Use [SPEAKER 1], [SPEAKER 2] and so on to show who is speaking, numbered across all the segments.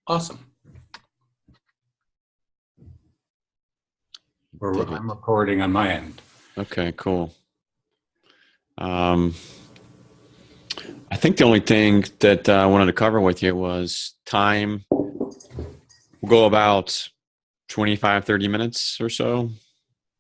[SPEAKER 1] Awesome.
[SPEAKER 2] Dig
[SPEAKER 1] I'm
[SPEAKER 2] it.
[SPEAKER 1] recording on my end.
[SPEAKER 2] Okay, cool. Um, I think the only thing that I wanted to cover with you was time. We'll go about 25, 30 minutes or so.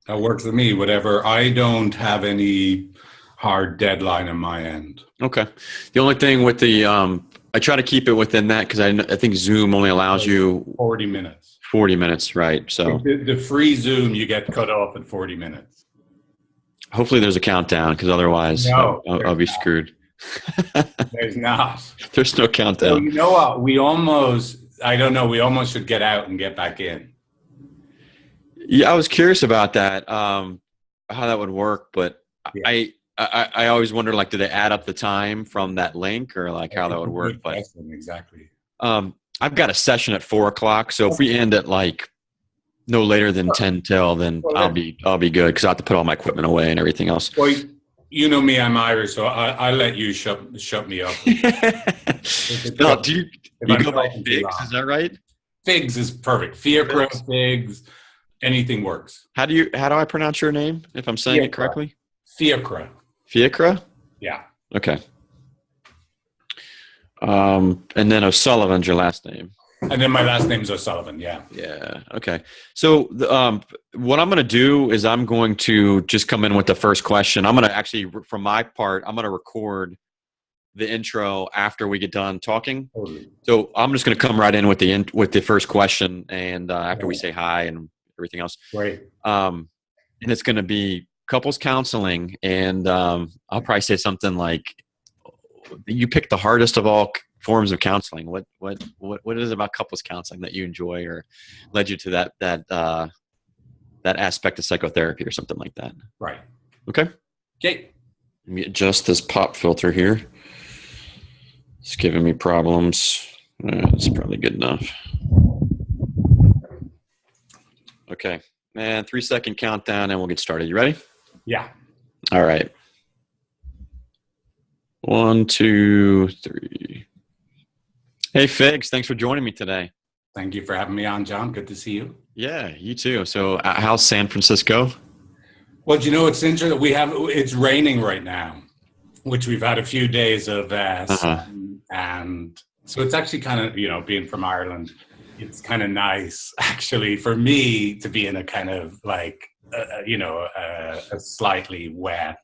[SPEAKER 1] That works for me, whatever. I don't have any hard deadline on my end.
[SPEAKER 2] Okay. The only thing with I try to keep it within that because I think Zoom only allows you
[SPEAKER 1] 40 minutes.
[SPEAKER 2] 40 minutes, right? So
[SPEAKER 1] The free Zoom, you get cut off at 40 minutes.
[SPEAKER 2] hopefully there's a countdown because otherwise
[SPEAKER 1] No,
[SPEAKER 2] I'll be screwed.
[SPEAKER 1] there's not.
[SPEAKER 2] There's no
[SPEAKER 1] So
[SPEAKER 2] countdown.
[SPEAKER 1] you know what? I don't know, we almost should get out and get back in.
[SPEAKER 2] Yeah, I was curious about that, how that would work, but
[SPEAKER 1] Yeah.
[SPEAKER 2] I always wonder, like, do they add up the time from that link or like how that would work?
[SPEAKER 1] Good
[SPEAKER 2] But
[SPEAKER 1] question, exactly.
[SPEAKER 2] I've got a session at 4 o'clock, so if we end at like no later than 10 till, then
[SPEAKER 1] Well,
[SPEAKER 2] I'll be good because I have to put all my equipment away and everything else.
[SPEAKER 1] well, you know me, I'm Irish, so I'll let you shut me up.
[SPEAKER 2] No, you
[SPEAKER 1] I'm
[SPEAKER 2] go by
[SPEAKER 1] talking too
[SPEAKER 2] Figs?
[SPEAKER 1] long.
[SPEAKER 2] Is that right?
[SPEAKER 1] Figs is perfect. Fiacre,
[SPEAKER 2] Figs.
[SPEAKER 1] figs, anything works.
[SPEAKER 2] How do I pronounce your name if I'm saying it
[SPEAKER 1] Fiacre.
[SPEAKER 2] correctly?
[SPEAKER 1] Fiacre.
[SPEAKER 2] Fiacre?
[SPEAKER 1] Yeah.
[SPEAKER 2] Okay. And then O'Sullivan's your last name.
[SPEAKER 1] And then my last name's O'Sullivan. Yeah.
[SPEAKER 2] Yeah. Okay. So what I'm going to do is I'm going to just come in with the first question. I'm going to actually, from my part, I'm going to record the intro after we get done talking.
[SPEAKER 1] Totally.
[SPEAKER 2] So I'm just going to come right in with the first question, and after we
[SPEAKER 1] Right.
[SPEAKER 2] say hi and everything else.
[SPEAKER 1] Great.
[SPEAKER 2] And it's going to be couples counseling, and I'll probably say something like, "You picked the hardest of all forms of counseling. What is it about couples counseling that you enjoy, or led you to that aspect of psychotherapy, or something like that?"
[SPEAKER 1] Right.
[SPEAKER 2] Okay.
[SPEAKER 1] Okay.
[SPEAKER 2] Let me adjust this pop filter here. It's giving me problems. It's probably good enough. Okay. And 3-second countdown, and we'll get started. You ready?
[SPEAKER 1] Yeah.
[SPEAKER 2] All right. 1, 2, 3. Hey, Figs, thanks for joining me today.
[SPEAKER 1] Thank you for having me on, John. Good to see you.
[SPEAKER 2] Yeah, you too. So, how's San Francisco?
[SPEAKER 1] Well, it's interesting. It's raining right now, which we've had a few days of sun, and so it's actually kind of, being from Ireland, it's kind of nice actually for me to be in a kind of like, a slightly wet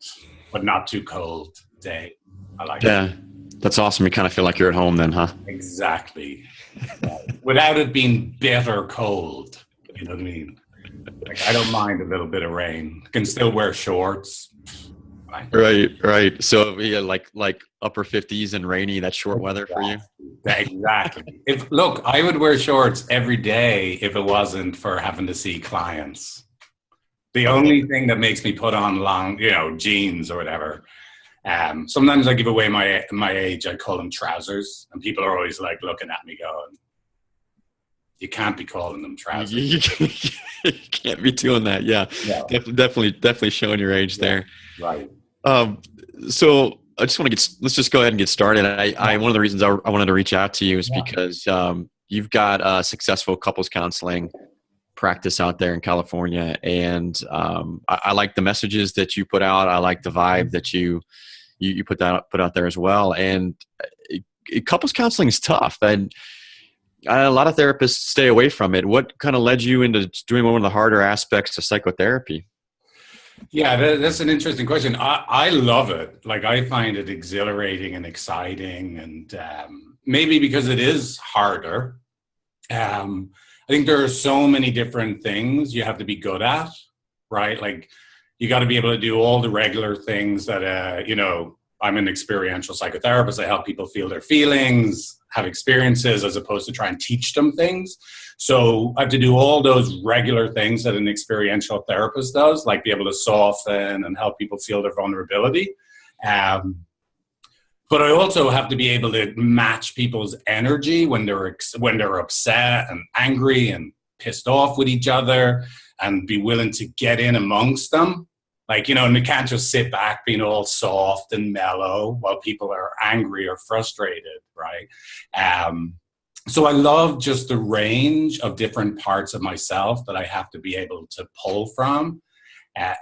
[SPEAKER 1] but not too cold day. I like it.
[SPEAKER 2] Yeah, that's awesome. You kind of feel like you're at home then, huh?
[SPEAKER 1] Exactly. Without it being bitter cold, you know what I mean? Like, I don't mind a little bit of rain. Can still wear shorts. Fine.
[SPEAKER 2] Right. So, yeah, like upper 50s and rainy, that's short weather for you?
[SPEAKER 1] Exactly. Look, I would wear shorts every day if it wasn't for having to see clients. The only thing that makes me put on long, jeans or whatever. Sometimes I give away my age. I call them trousers, and people are always like looking at me going, "You can't be calling them trousers.
[SPEAKER 2] You can't be doing that." Yeah,
[SPEAKER 1] Yeah.
[SPEAKER 2] definitely showing your age there.
[SPEAKER 1] Right.
[SPEAKER 2] So let's just go ahead and get started. One of the reasons I wanted to reach out to you is because you've got a successful couples counseling practice out there in California, and I like the messages that you put out. I like the vibe that you put out there as well. And couples counseling is tough, and a lot of therapists stay away from it. What kind of led you into doing one of the harder aspects of psychotherapy?
[SPEAKER 1] Yeah, that's an interesting question. I love it. Like, I find it exhilarating and exciting, and maybe because it is harder. I think there are so many different things you have to be good at, right? Like, you got to be able to do all the regular things that, I'm an experiential psychotherapist. I help people feel their feelings, have experiences, as opposed to try and teach them things. So I have to do all those regular things that an experiential therapist does, like be able to soften and help people feel their vulnerability. But I also have to be able to match people's energy when they're upset and angry and pissed off with each other, and be willing to get in amongst them. Like, and we can't just sit back being all soft and mellow while people are angry or frustrated, right? So I love just the range of different parts of myself that I have to be able to pull from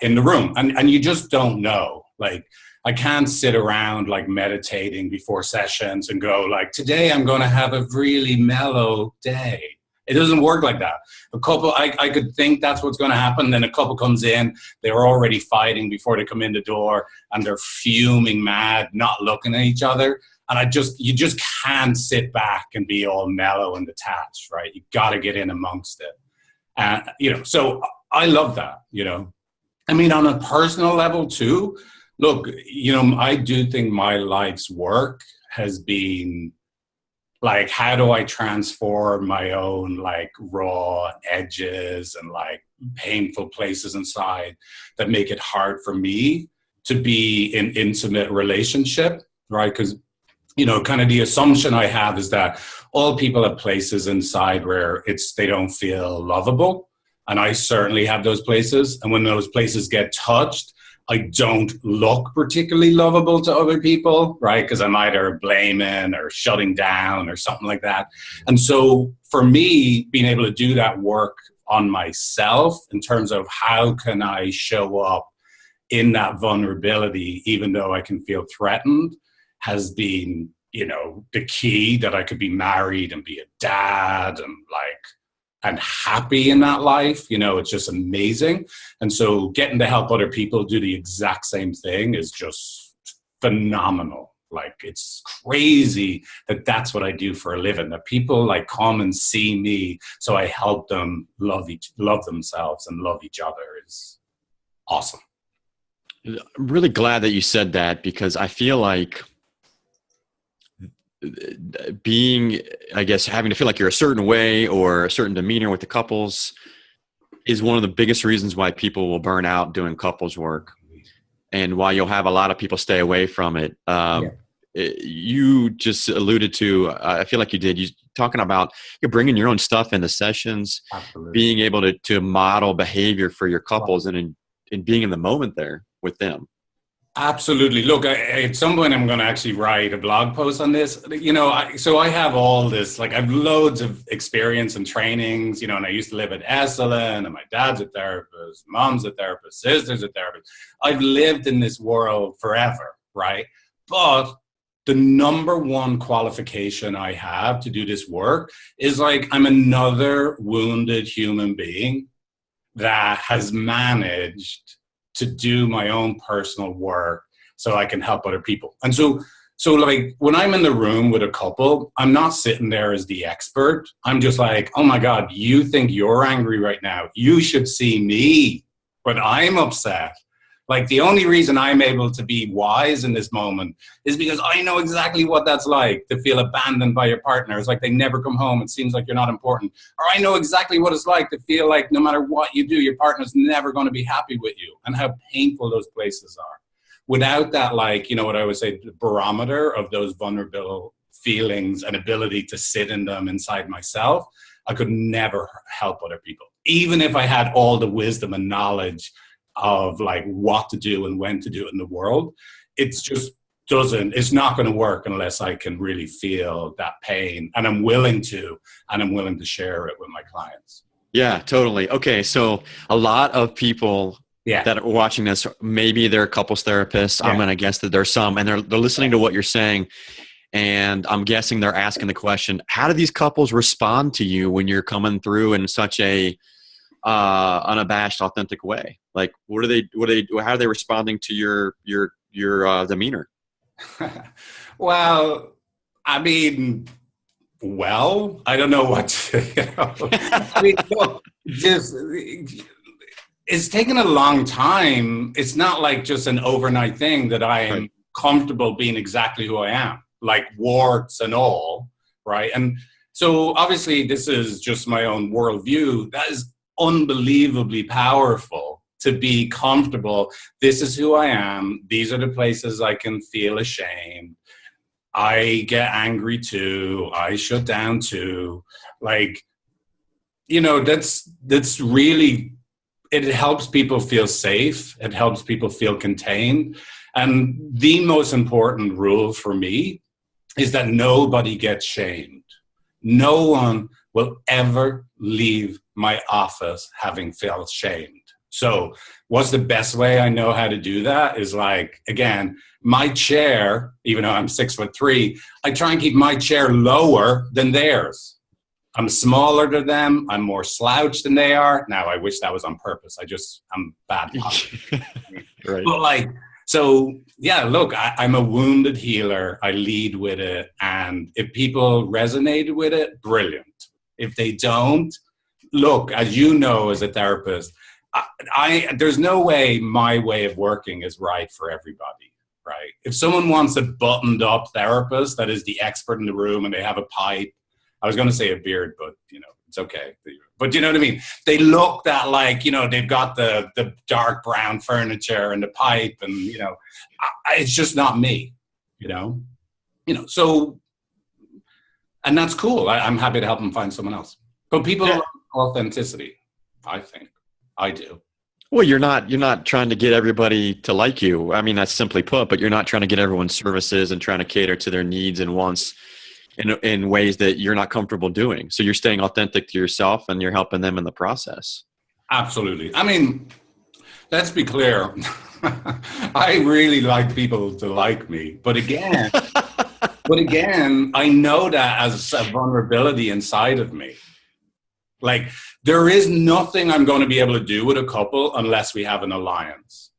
[SPEAKER 1] in the room. And you just don't know. Like, I can't sit around like meditating before sessions and go like, today I'm going to have a really mellow day. It doesn't work like that. A couple, I could think that's what's going to happen. Then a couple comes in, they're already fighting before they come in the door, and they're fuming mad, not looking at each other. And you just can't sit back and be all mellow and detached, right? You got to get in amongst it. And, so I love that, I mean, on a personal level too, look, I do think my life's work has been like, how do I transform my own like raw edges and like painful places inside that make it hard for me to be in intimate relationship, right? Because, kind of the assumption I have is that all people have places inside where they don't feel lovable. And I certainly have those places. And when those places get touched, I don't look particularly lovable to other people, right? Because I'm either blaming or shutting down or something like that. And so for me, being able to do that work on myself in terms of how can I show up in that vulnerability, even though I can feel threatened, has been, the key that I could be married and be a dad and happy in that life. It's just amazing. And so getting to help other people do the exact same thing is just phenomenal. Like, it's crazy that that's what I do for a living, that people like come and see me. So I help them love themselves and love each other is awesome.
[SPEAKER 2] I'm really glad that you said that, because I feel like being, I guess, having to feel like you're a certain way or a certain demeanor with the couples is one of the biggest reasons why people will burn out doing couples work, and why you'll have a lot of people stay away from it. You just alluded to, I feel like you talking about you're bringing your own stuff into sessions.
[SPEAKER 1] Absolutely.
[SPEAKER 2] Being able to model behavior for your couples, and being in the moment there with them.
[SPEAKER 1] Absolutely. Look, at some point I'm going to actually write a blog post on this. So I have all this, like, I've loads of experience and trainings, and I used to live at Esalen, and my dad's a therapist, mom's a therapist, sister's a therapist. I've lived in this world forever, right? But the number one qualification I have to do this work is like, I'm another wounded human being that has managed to do my own personal work so I can help other people. And so like, when I'm in the room with a couple, I'm not sitting there as the expert. I'm just like, oh my God, you think you're angry right now. You should see me, but I'm upset. Like, the only reason I'm able to be wise in this moment is because I know exactly what that's like, to feel abandoned by your partner. It's like they never come home. It seems like you're not important. Or I know exactly what it's like to feel like no matter what you do, your partner's never going to be happy with you, and how painful those places are. Without that, like, what I would say, the barometer of those vulnerable feelings and ability to sit in them inside myself, I could never help other people. Even if I had all the wisdom and knowledge of like what to do and when to do it in the world, it's not going to work unless I can really feel that pain, and I'm willing to share it with my clients.
[SPEAKER 2] Yeah, totally. Okay. So a lot of people that are watching this, maybe they're couples therapists. I'm going to guess that there's some, and they're listening to what you're saying. And I'm guessing they're asking the question, how do these couples respond to you when you're coming through in such a unabashed, authentic way? Like, how are they responding to your demeanor?
[SPEAKER 1] Well, I mean, I don't know what to, I mean, look, just, it's taken a long time. It's not like just an overnight thing that I am comfortable being exactly who I am, like warts and all, right? And so obviously this is just my own worldview. That is unbelievably powerful, to be comfortable. This is who I am. These are the places I can feel ashamed. I get angry too. I shut down too. Like, that's really, it helps people feel safe. It helps people feel contained. And the most important rule for me is that nobody gets shamed. No one will ever leave my office having felt shamed. So what's the best way I know how to do that is like, again, my chair, even though I'm 6'3", I try and keep my chair lower than theirs. I'm smaller than them. I'm more slouched than they are. Now, I wish that was on purpose. I'm bad.
[SPEAKER 2] Right.
[SPEAKER 1] But like, so yeah, look, I'm a wounded healer. I lead with it. And if people resonate with it, brilliant. If they don't, look, as you know, as a therapist, there's no way my way of working is right for everybody, right? If someone wants a buttoned up therapist that is the expert in the room and they have a pipe, I was going to say a beard, but it's okay. But you know what I mean? They look that like, they've got the dark brown furniture and the pipe and, it's just not me, so, and that's cool. I'm happy to help them find someone else. But people love authenticity, I think. I do.
[SPEAKER 2] Well, you're not trying to get everybody to like you. I mean, that's simply put, but you're not trying to get everyone's services and trying to cater to their needs and wants in ways that you're not comfortable doing. So you're staying authentic to yourself and you're helping them in the process.
[SPEAKER 1] Absolutely. I mean, let's be clear. I really like people to like me. But again, I know that as a vulnerability inside of me. Like, there is nothing I'm going to be able to do with a couple unless we have an alliance.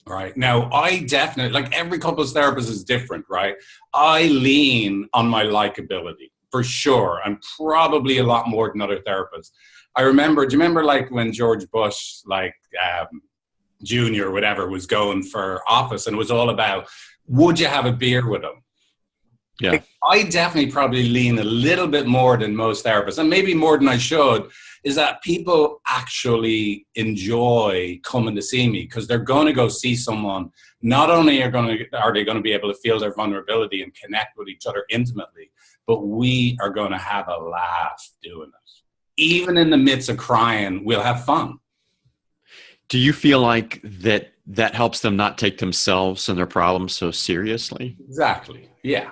[SPEAKER 1] Right. Now, I definitely, like every couples therapist is different, right? I lean on my likability for sure. I'm probably a lot more than other therapists. Do you remember like when George Bush, like Jr. or whatever, was going for office and it was all about, would you have a beer with him?
[SPEAKER 2] Yeah.
[SPEAKER 1] Like, I definitely probably lean a little bit more than most therapists, and maybe more than I should, is that people actually enjoy coming to see me because they're going to go see someone. Not only are they going to be able to feel their vulnerability and connect with each other intimately, but we are going to have a laugh doing it. Even in the midst of crying, we'll have fun.
[SPEAKER 2] Do you feel like that helps them not take themselves and their problems so seriously?
[SPEAKER 1] Exactly. Yeah.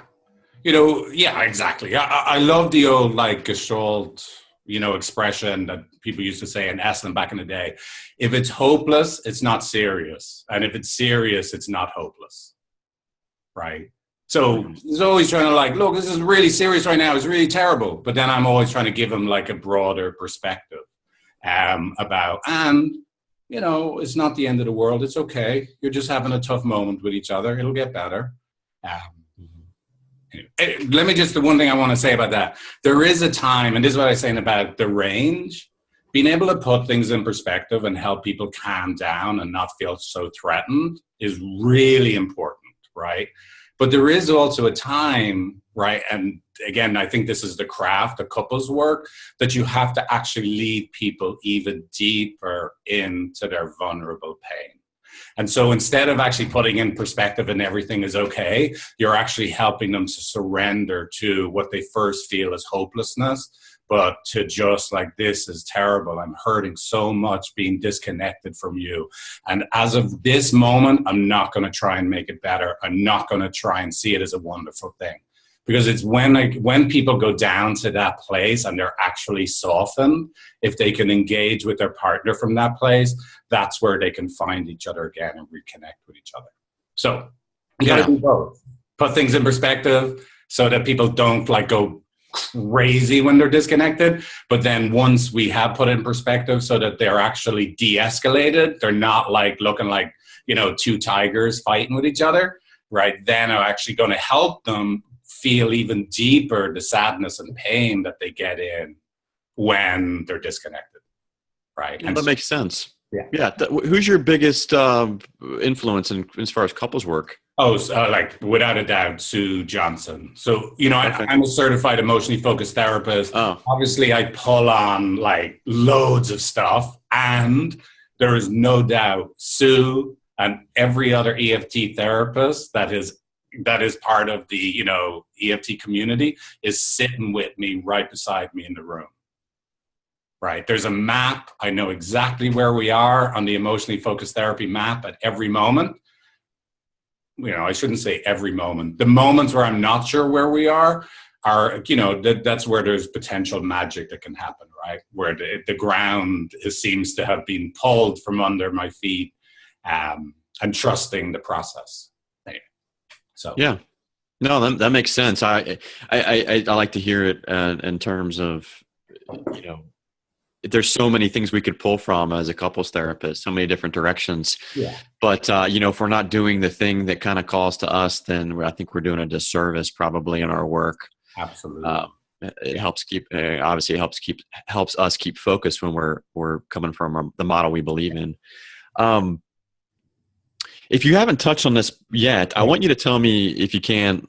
[SPEAKER 1] Yeah, exactly. I love the old like Gestalt, expression that people used to say in Esalen back in the day. If it's hopeless, it's not serious. And if it's serious, it's not hopeless. Right? So he's always trying to like, look, this is really serious right now. It's really terrible. But then I'm always trying to give him like a broader perspective about, and, it's not the end of the world. It's okay. You're just having a tough moment with each other. It'll get better. Let me the one thing I want to say about that. There is a time, and this is what I was saying about the range, being able to put things in perspective and help people calm down and not feel so threatened is really important, right? But there is also a time, right? And again, I think this is the craft of couples work, that you have to actually lead people even deeper into their vulnerable pain. And so instead of actually putting in perspective and everything is okay, you're actually helping them to surrender to what they first feel as hopelessness, but to just like, this is terrible. I'm hurting so much being disconnected from you. And as of this moment, I'm not going to try and make it better. I'm not going to try and see it as a wonderful thing. Because it's when people go down to that place and they're actually softened, if they can engage with their partner from that place, that's where they can find each other again and reconnect with each other. So you got to do both. Put things in perspective so that people don't like go crazy when they're disconnected. But then once we have put it in perspective so that they're actually de-escalated, they're not like looking like, two tigers fighting with each other, right? Then I'm actually going to help them feel even deeper the sadness and pain that they get in when they're disconnected, right?
[SPEAKER 2] And that makes sense.
[SPEAKER 1] Yeah.
[SPEAKER 2] Who's your biggest influence as far as couples work?
[SPEAKER 1] Oh, like without a doubt, Sue Johnson. So, I'm a certified emotionally focused therapist.
[SPEAKER 2] Oh.
[SPEAKER 1] Obviously, I pull on like loads of stuff, and there is no doubt Sue and every other EFT therapist that is part of the, EFT community is sitting with me right beside me in the room, right? There's a map. I know exactly where we are on the emotionally focused therapy map at every moment. I shouldn't say every moment. The moments where I'm not sure where we are, are, you know, that's where there's potential magic that can happen, right? Where the ground seems to have been pulled from under my feet, and trusting the process. Anyway, so
[SPEAKER 2] Yeah. No, that makes sense. I like to hear it in terms of, you know, there's so many things we could pull from as a couples therapist, so many different directions.
[SPEAKER 1] yeah,
[SPEAKER 2] But, you know, if we're not doing the thing that kind of calls to us, then I think we're doing a disservice probably in our work.
[SPEAKER 1] absolutely.
[SPEAKER 2] Um, it helps keep, obviously it helps us keep focused when we're coming from the model we believe in. Um, if you haven't touched on this yet, I
[SPEAKER 1] Yeah.
[SPEAKER 2] want you to tell me if you can,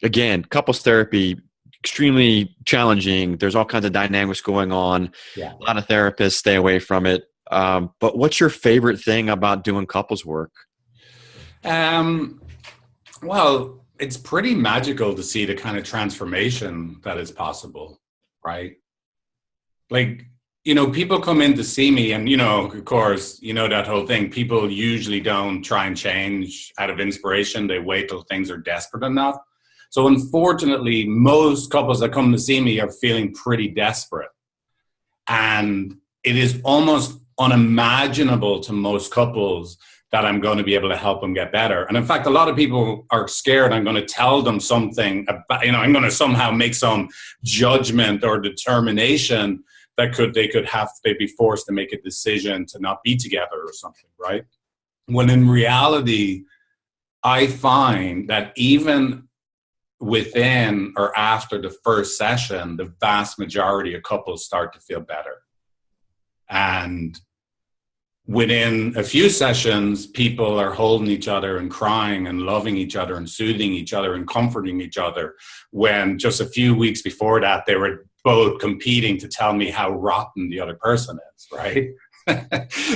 [SPEAKER 2] again, couples therapy, extremely challenging. There's all kinds of dynamics going on.
[SPEAKER 1] Yeah.
[SPEAKER 2] A lot of therapists stay away from it. But what's your favorite thing about doing couples work?
[SPEAKER 1] Um, well, it's pretty magical to see the kind of transformation that is possible, right? Like, you know, people come in to see me, and, you know, of course, you know, that whole thing. People usually don't try and change out of inspiration. They wait till things are desperate enough. So unfortunately, most couples that come to see me are feeling pretty desperate. And it is almost unimaginable to most couples that I'm going to be able to help them get better. And in fact, a lot of people are scared I'm going to tell them something about, you know, I'm going to somehow make some judgment or determination that they'd be forced to make a decision to not be together or something, right? When in reality, I find that even within or after the first session, the vast majority of couples start to feel better. And within a few sessions, people are holding each other and crying and loving each other and soothing each other and comforting each other, when just a few weeks before that, they were both competing to tell me how rotten the other person is, right?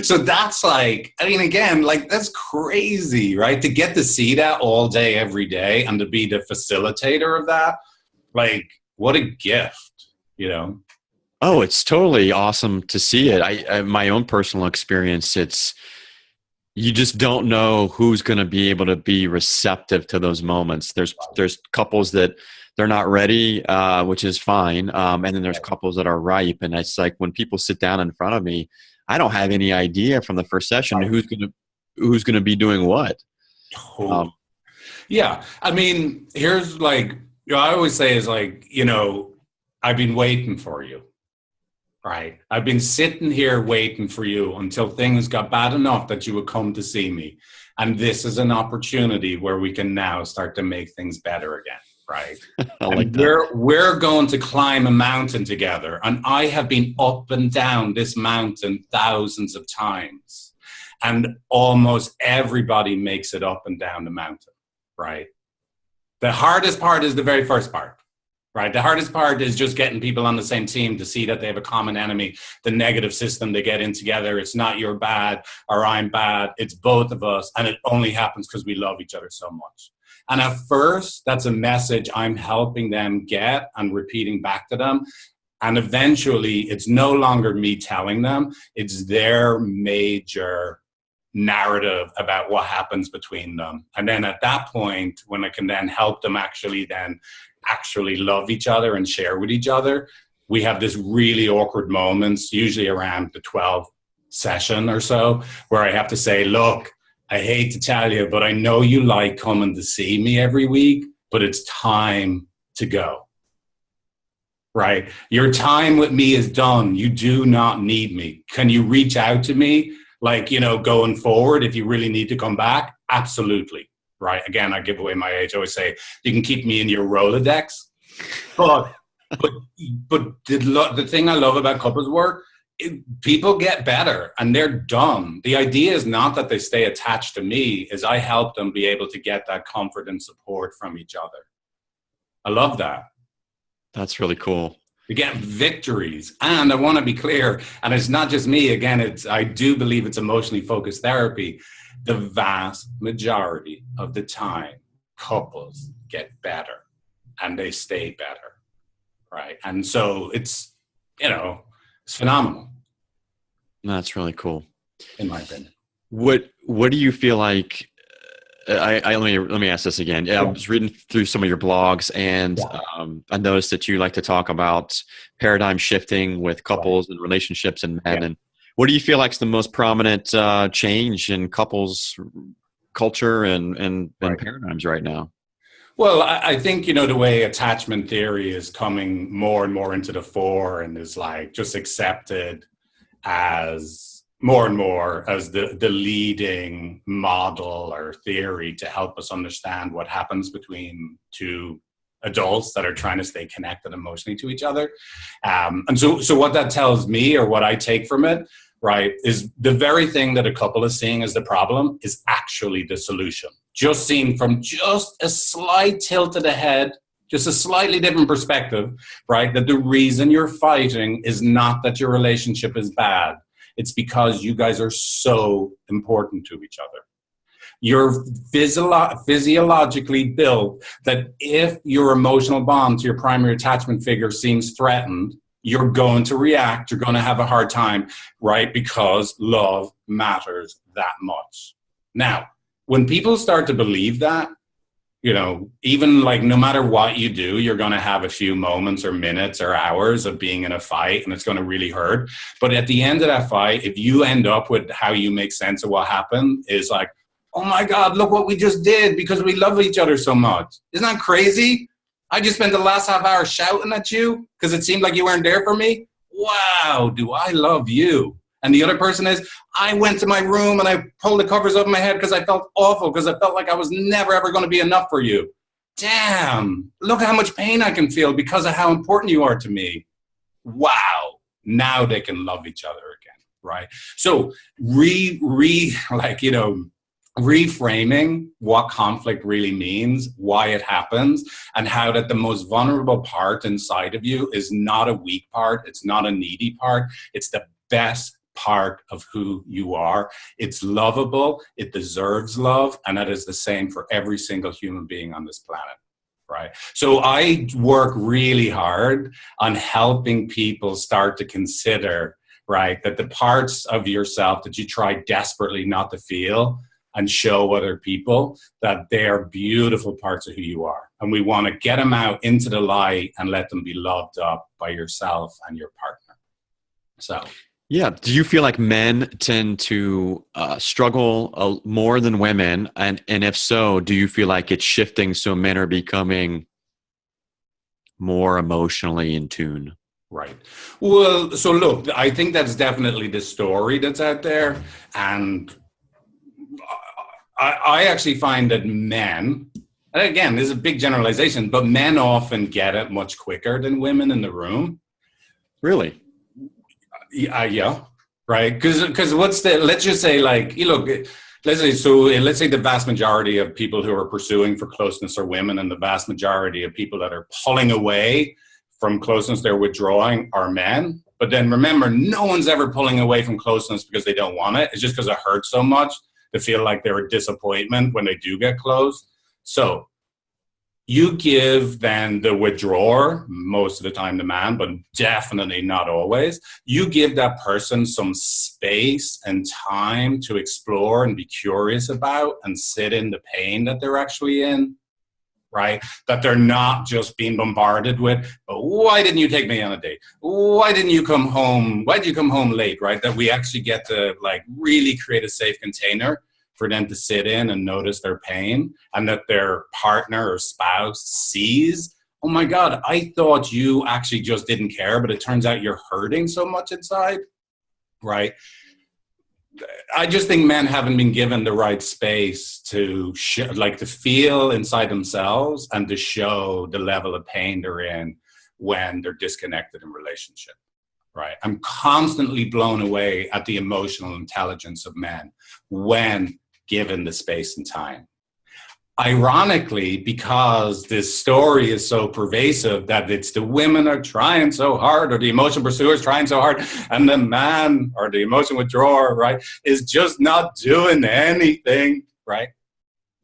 [SPEAKER 1] So that's like, I mean, again, like, that's crazy, right? To get to see that all day, every day, and to be the facilitator of that, like, what a gift, you know?
[SPEAKER 2] Oh, it's totally awesome to see it. I my own personal experience, you just don't know who's going to be able to be receptive to those moments. There's couples that they're not ready, which is fine. And then there's couples that are ripe. And it's like when people sit down in front of me, I don't have any idea from the first session who's gonna be doing what.
[SPEAKER 1] Totally. Yeah. I mean, here's like, you know, I always say is like, you know, I've been waiting for you, right? I've been sitting here waiting for you until things got bad enough that you would come to see me. And this is an opportunity where we can now start to make things better again, right?
[SPEAKER 2] I like
[SPEAKER 1] And
[SPEAKER 2] that.
[SPEAKER 1] we're going to climb a mountain together. And I have been up and down this mountain thousands of times. And almost everybody makes it up and down the mountain, right? The hardest part is the very first part, right? The hardest part is just getting people on the same team to see that they have a common enemy, the negative system they get in together. It's not you're bad or I'm bad. It's both of us. And it only happens because we love each other so much. And at first, that's a message I'm helping them get and repeating back to them. And eventually, it's no longer me telling them, it's their major narrative about what happens between them. And then at that point, when I can then help them actually love each other and share with each other, we have this really awkward moments, usually around the 12th session or so, where I have to say, look, I hate to tell you, but I know you like coming to see me every week, but it's time to go, right? Your time with me is done. You do not need me. Can you reach out to me? Like, you know, going forward, if you really need to come back, absolutely, right? Again, I give away my age. I always say, you can keep me in your Rolodex. But the thing I love about couples work, people get better and they're done. The idea is not that they stay attached to me, is I help them be able to get that comfort and support from each other. I love that.
[SPEAKER 2] That's really cool.
[SPEAKER 1] To get victories. And I want to be clear, and it's not just me, again, I do believe it's emotionally focused therapy. The vast majority of the time, couples get better and they stay better, right? And so it's, you know, it's phenomenal.
[SPEAKER 2] That's really cool.
[SPEAKER 1] In my opinion.
[SPEAKER 2] What do you feel like let me ask this again. Yeah, I was reading through some of your blogs, and I noticed that you like to talk about paradigm shifting with couples and relationships and men. And what do you feel like is the most prominent change in couples culture and paradigms right now?
[SPEAKER 1] Well, I think, the way attachment theory is coming more and more into the fore and is like just accepted as more and more as the leading model or theory to help us understand what happens between two adults that are trying to stay connected emotionally to each other. And so what that tells me, or what I take from it, right, is the very thing that a couple is seeing as the problem is actually the solution. Just seen from just a slight tilt of the head, just a slightly different perspective, right? That the reason you're fighting is not that your relationship is bad. It's because you guys are so important to each other. You're physiologically built that if your emotional bond to your primary attachment figure seems threatened, you're going to react, you're going to have a hard time, right? Because love matters that much. Now, when people start to believe that, even like no matter what you do, you're going to have a few moments or minutes or hours of being in a fight and it's going to really hurt. But at the end of that fight, if you end up with how you make sense of what happened is like, oh my God, look what we just did because we love each other so much. Isn't that crazy? I just spent the last half hour shouting at you because it seemed like you weren't there for me. Wow, do I love you? And the other person is, I went to my room and I pulled the covers over my head because I felt awful, because I felt like I was never, ever going to be enough for you. Damn, look how much pain I can feel because of how important you are to me. Wow, now they can love each other again, right? So reframing what conflict really means, why it happens, and how that the most vulnerable part inside of you is not a weak part, it's not a needy part, it's the best part of who you are. It's lovable, it deserves love, and that is the same for every single human being on this planet, right? So I work really hard on helping people start to consider, right, that the parts of yourself that you try desperately not to feel and show other people, that they are beautiful parts of who you are. And we want to get them out into the light and let them be loved up by yourself and your partner. So
[SPEAKER 2] yeah. Do you feel like men tend to struggle more than women? And if so, do you feel like it's shifting so men are becoming more emotionally in tune?
[SPEAKER 1] Right. Well, so look, I think that's definitely the story that's out there. And I actually find that men, and again, this is a big generalization, but men often get it much quicker than women in the room.
[SPEAKER 2] Really?
[SPEAKER 1] Yeah, right. Because let's just say, like, let's say the vast majority of people who are pursuing for closeness are women, and the vast majority of people that are pulling away from closeness, they're withdrawing, are men. But then remember, no one's ever pulling away from closeness because they don't want it. It's just because it hurts so much to feel like they're a disappointment when they do get close. So you give then the withdrawer, most of the time the man, but definitely not always, you give that person some space and time to explore and be curious about and sit in the pain that they're actually in, right? That they're not just being bombarded with, but why didn't you take me on a date? Why didn't you come home? Why did you come home late, right? That we actually get to like really create a safe container for them to sit in and notice their pain, and that their partner or spouse sees, oh my God, I thought you actually just didn't care, but it turns out you're hurting so much inside, right? I just think men haven't been given the right space to to feel inside themselves and to show the level of pain they're in when they're disconnected in relationship, right? I'm constantly blown away at the emotional intelligence of men when given the space and time. Ironically, because this story is so pervasive that it's the women are trying so hard, or the emotion pursuer is trying so hard, and the man or the emotion withdrawer, right, is just not doing anything, right?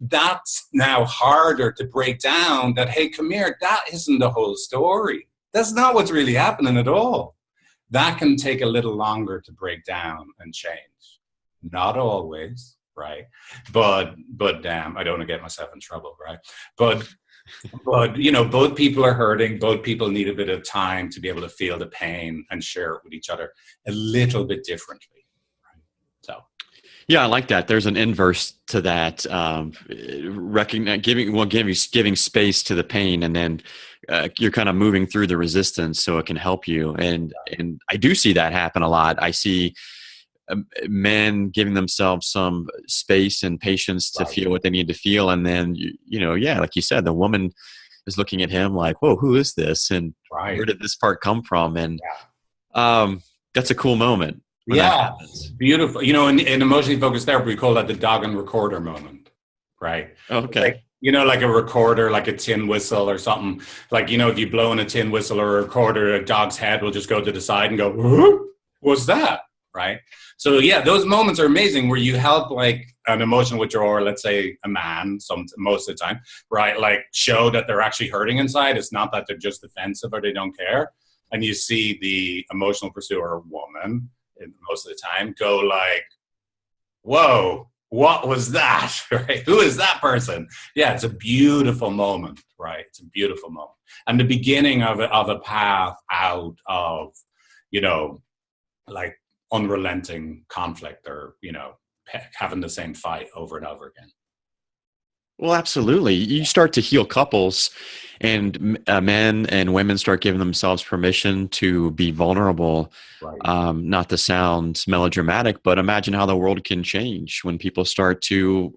[SPEAKER 1] That's now harder to break down that, hey, come here, that isn't the whole story. That's not what's really happening at all. That can take a little longer to break down and change. Not always, right? But damn, I don't want to get myself in trouble, right? But you know, both people are hurting. Both people need a bit of time to be able to feel the pain and share it with each other a little bit differently. Right? So,
[SPEAKER 2] Yeah, I like that. There's an inverse to that. Giving space to the pain, and then you're kind of moving through the resistance so it can help you. And I do see that happen a lot. I see men giving themselves some space and patience to feel what they need to feel, and then yeah, like you said, the woman is looking at him like, "Whoa, who is this? And where did this part come from?" And that's a cool moment.
[SPEAKER 1] Yeah, beautiful. You know, in emotionally focused therapy, we call that the dog and recorder moment, right?
[SPEAKER 2] Okay.
[SPEAKER 1] Like, you know, like a recorder, like a tin whistle or something. Like, you know, if you blow in a tin whistle or a recorder, a dog's head will just go to the side and go, "Whoop, what's that?" Right? So yeah, those moments are amazing where you help like an emotional withdrawal, let's say a man, most of the time, right? Like show that they're actually hurting inside. It's not that they're just defensive or they don't care. And you see the emotional pursuer woman most of the time go like, whoa, what was that? Right? Who is that person? Yeah, it's a beautiful moment, right? It's a beautiful moment. And the beginning of a path out of, you know, like unrelenting conflict or, you know, having the same fight over and over again.
[SPEAKER 2] Well, absolutely. You start to heal couples, and men and women start giving themselves permission to be vulnerable.
[SPEAKER 1] Right.
[SPEAKER 2] Not to sound melodramatic, but imagine how the world can change when people start to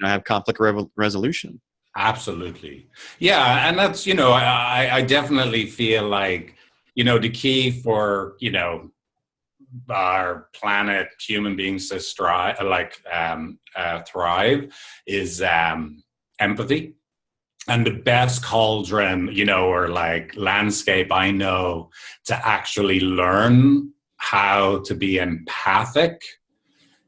[SPEAKER 2] have conflict resolution.
[SPEAKER 1] Absolutely. Yeah. And that's, you know, I definitely feel like, you know, the key for, you know, our planet, human beings to thrive is empathy. And the best cauldron, you know, or like landscape I know to actually learn how to be empathic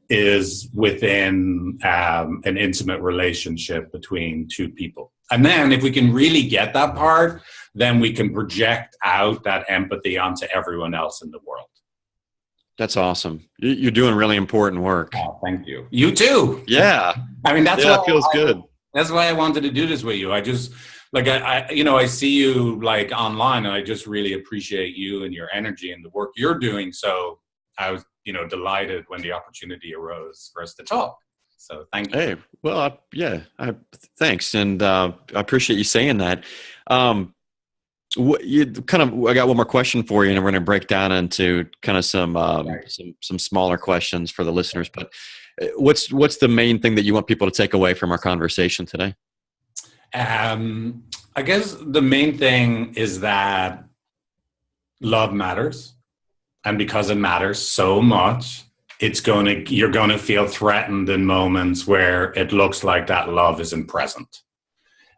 [SPEAKER 1] is within an intimate relationship between two people. And then if we can really get that part, then we can project out that empathy onto everyone else in the world.
[SPEAKER 2] That's awesome. You're doing really important work.
[SPEAKER 1] Oh, thank you. You too.
[SPEAKER 2] Yeah.
[SPEAKER 1] I mean, that's
[SPEAKER 2] it feels good.
[SPEAKER 1] That's why I wanted to do this with you. I just like I see you like online, and I just really appreciate you and your energy and the work you're doing. So I was, you know, delighted when the opportunity arose for us to talk. So thank you.
[SPEAKER 2] Hey, well, thanks, and I appreciate you saying that. I got one more question for you, and we're going to break down into kind of some smaller questions for the listeners. But what's the main thing that you want people to take away from our conversation today?
[SPEAKER 1] I guess the main thing is that love matters, and because it matters so much, you're going to feel threatened in moments where it looks like that love isn't present.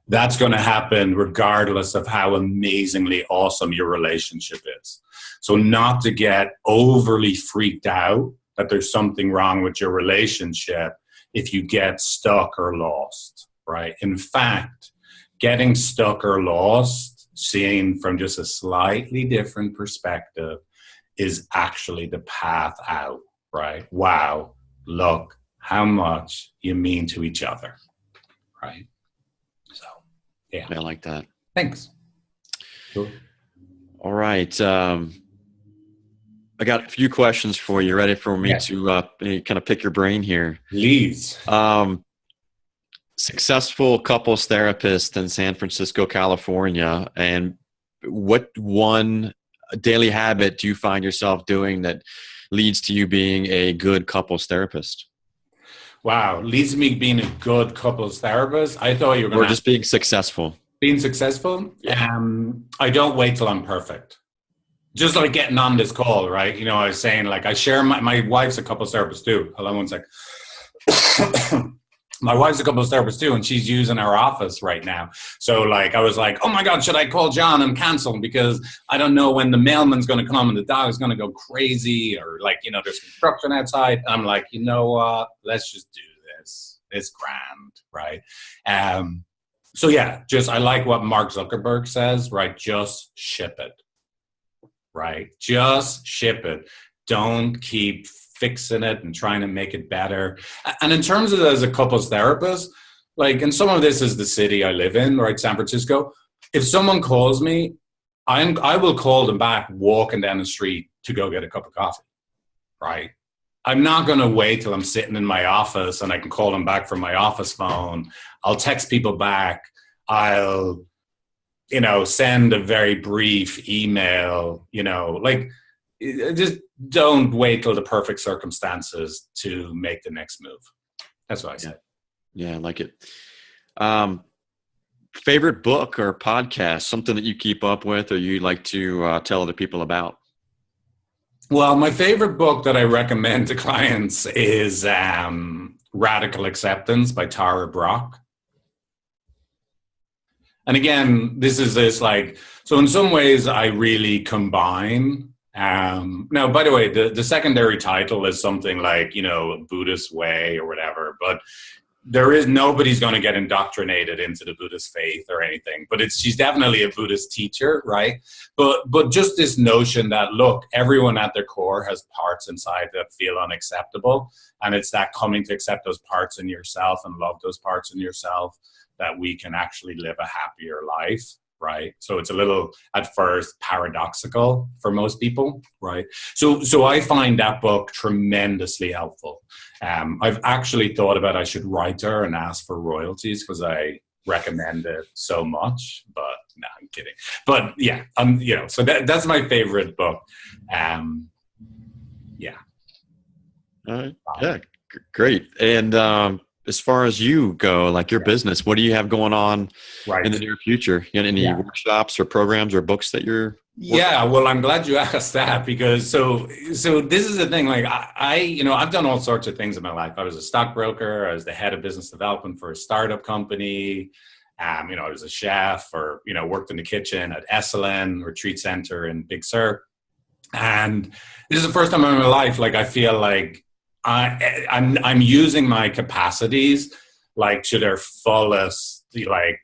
[SPEAKER 1] That's going to happen regardless of how amazingly awesome your relationship is. So not to get overly freaked out that there's something wrong with your relationship if you get stuck or lost, right? In fact, getting stuck or lost, seen from just a slightly different perspective, is actually the path out, right? Wow, look how much you mean to each other, right? Yeah.
[SPEAKER 2] I like that.
[SPEAKER 1] Thanks.
[SPEAKER 2] Cool. All right. I got a few questions for you. Ready for me to kind of pick your brain here?
[SPEAKER 1] Please.
[SPEAKER 2] Successful couples therapist in San Francisco, California. And what one daily habit do you find yourself doing that leads to you being a good couples therapist?
[SPEAKER 1] Wow, leads to me being a good couples therapist. I thought you were going to...
[SPEAKER 2] Or just being successful.
[SPEAKER 1] Being successful? Yeah. I don't wait till I'm perfect. Just like getting on this call, right? You know, I was saying, like, I share my wife's a couples therapist too. Hold on one sec. My wife's a couples therapist too, and she's using our office right now. So, like, I was like, oh my God, should I call John and cancel? Because I don't know when the mailman's going to come and the dog is going to go crazy, or like, you know, there's construction outside. And I'm like, you know what? Let's just do this. It's grand, right? So yeah, I like what Mark Zuckerberg says, right? Just ship it, right? Just ship it. Don't keep fixing it and trying to make it better. And in terms of as a couples therapist, like, and some of this is the city I live in, right, San Francisco. If someone calls me, I will call them back walking down the street to go get a cup of coffee, right? I'm not going to wait till I'm sitting in my office and I can call them back from my office phone. I'll text people back. I'll, send a very brief email, like, just don't wait till the perfect circumstances to make the next move. That's what I say.
[SPEAKER 2] Yeah, I like it. Favorite book or podcast, something that you keep up with or you like to tell other people about?
[SPEAKER 1] Well, my favorite book that I recommend to clients is Radical Acceptance by Tara Brach. And again, this so in some ways I really combine. Now, by the way, the secondary title is something like, Buddhist way or whatever, but nobody's going to get indoctrinated into the Buddhist faith or anything, but she's definitely a Buddhist teacher, right? But just this notion that, look, everyone at their core has parts inside that feel unacceptable. And it's that coming to accept those parts in yourself and love those parts in yourself that we can actually live a happier life. Right. So it's a little at first paradoxical for most people. Right. So I find that book tremendously helpful. I've actually thought about I should write her and ask for royalties because I recommend it so much. But no, I'm kidding. But yeah, so that's my favorite book. Yeah.
[SPEAKER 2] All right. Yeah. Great. And as far as you go, like your business, what do you have going on in the near future? You got any workshops or programs or books that you're
[SPEAKER 1] well, I'm glad you asked that because so this is the thing. Like I've done all sorts of things in my life. I was a stockbroker. I was the head of business development for a startup company. I was a chef or, worked in the kitchen at Esalen Retreat Center in Big Sur. And this is the first time in my life, like, I feel like I'm using my capacities like to their fullest, like,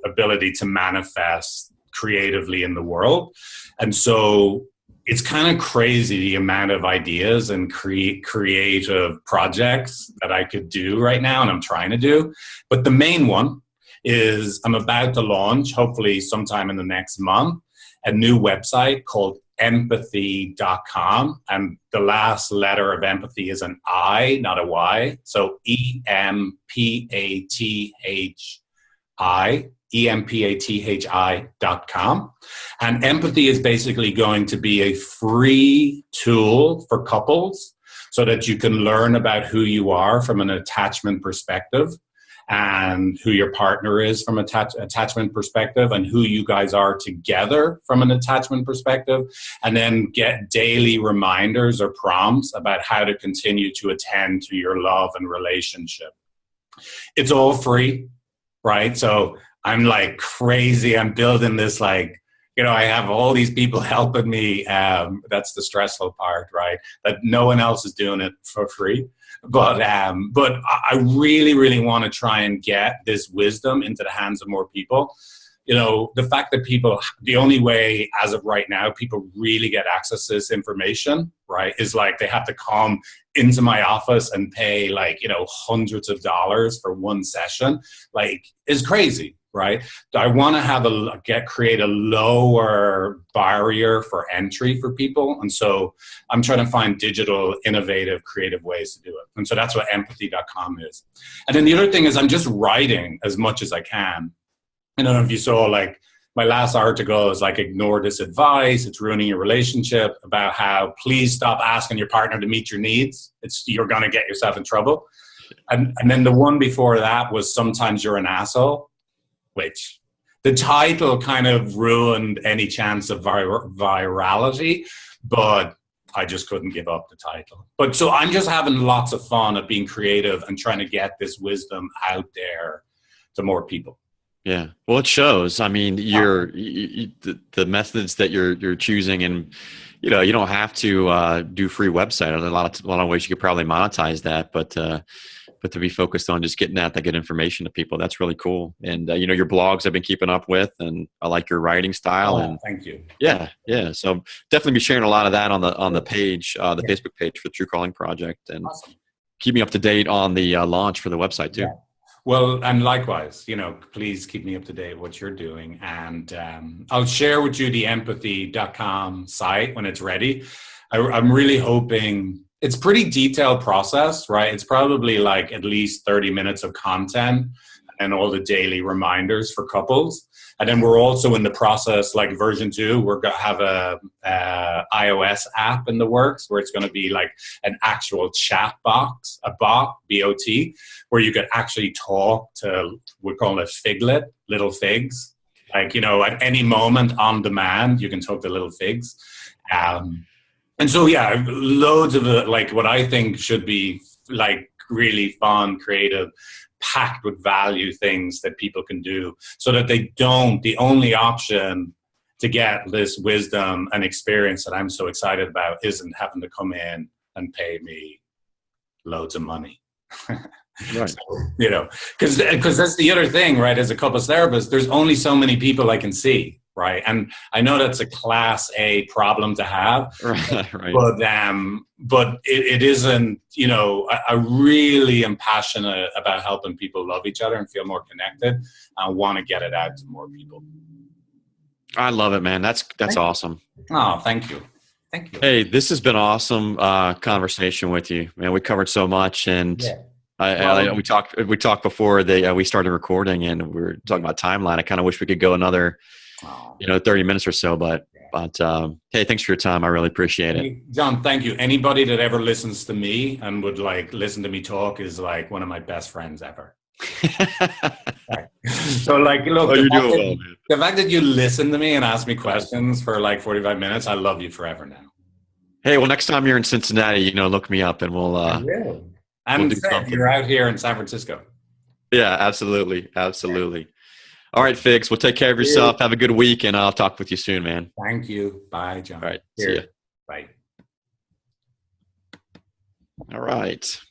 [SPEAKER 1] ability to manifest creatively in the world. And so it's kind of crazy the amount of ideas and creative projects that I could do right now and I'm trying to do. But the main one is I'm about to launch, hopefully sometime in the next month, a new website called empathy.com, and the last letter of empathy is an I, not a Y. So EMPATHI.com. And empathy is basically going to be a free tool for couples so that you can learn about who you are from an attachment perspective and who your partner is from an attachment perspective and who you guys are together from an attachment perspective, and then get daily reminders or prompts about how to continue to attend to your love and relationship. It's all free, right? So I'm like crazy. I'm building this, like, I have all these people helping me. That's the stressful part, right? That no one else is doing it for free. But I really, really want to try and get this wisdom into the hands of more people. The fact that the only way as of right now, people really get access to this information, right, is like they have to come into my office and pay like, hundreds of dollars for one session, like, is crazy. Right. I want to create a lower barrier for entry for people. And so I'm trying to find digital, innovative, creative ways to do it. And so that's what empathy.com is. And then the other thing is I'm just writing as much as I can. I don't know if you saw, like, my last article is like, ignore this advice. It's ruining your relationship, about how please stop asking your partner to meet your needs. You're going to get yourself in trouble. And then the one before that was sometimes you're an asshole, which the title kind of ruined any chance of virality, but I just couldn't give up the title. But so I'm just having lots of fun at being creative and trying to get this wisdom out there to more people.
[SPEAKER 2] Yeah. Well, it shows. I mean, the methods that you're choosing and you don't have to do free website. There's a lot of ways you could probably monetize that, but to be focused on just getting that good information to people, that's really cool. And your blogs I've been keeping up with, and I like your writing style.
[SPEAKER 1] Oh,
[SPEAKER 2] And
[SPEAKER 1] thank you.
[SPEAKER 2] yeah, yeah. So definitely be sharing a lot of that on the page, the
[SPEAKER 1] Yeah.
[SPEAKER 2] Facebook page for the True Calling Project, and
[SPEAKER 1] Awesome.
[SPEAKER 2] keep me up to date on the launch for the website too.
[SPEAKER 1] Yeah. Well, and likewise, please keep me up to date what you're doing. And I'll share with you the empathy.com site when it's ready. I'm really hoping it's pretty detailed process, right? It's probably like at least 30 minutes of content and all the daily reminders for couples. And then we're also in the process, like version 2, we're going to have a iOS app in the works where it's going to be like an actual chat box, a bot, B-O-T, where you could actually talk to, we're calling it Figlet, little figs. Like, at any moment on demand, you can talk to little figs. And so, yeah, loads of like what I think should be like really fun, creative, packed with value things that people can do so that the only option to get this wisdom and experience that I'm so excited about isn't having to come in and pay me loads of money.
[SPEAKER 2] Right.
[SPEAKER 1] So, because that's the other thing, right? As a couples therapist, there's only so many people I can see. Right. And I know that's a class A problem to have,
[SPEAKER 2] right.
[SPEAKER 1] But it isn't, I really am passionate about helping people love each other and feel more connected. I want to get it out to more people.
[SPEAKER 2] I love it, man. That's awesome.
[SPEAKER 1] Oh, thank you. Thank you.
[SPEAKER 2] Hey, this has been an awesome conversation with you, man. We covered so much, and we talked before we started recording, and we were talking about timeline. I kind of wish we could go another 30 minutes or so, but hey, thanks for your time. I really appreciate it.
[SPEAKER 1] Hey, John, thank you. Anybody that ever listens to me and would like listen to me talk is like one of my best friends ever. Right. So like, look, the fact that you listen to me and ask me questions for like 45 minutes, I love you forever now.
[SPEAKER 2] Hey, well, next time you're in Cincinnati, look me up and we'll
[SPEAKER 1] and you're out here in San Francisco.
[SPEAKER 2] Yeah, absolutely. All right, Figs. Well, take care of yourself. Have a good week, and I'll talk with you soon, man.
[SPEAKER 1] Thank you. Bye, John.
[SPEAKER 2] All right. See ya.
[SPEAKER 1] Bye.
[SPEAKER 2] All right.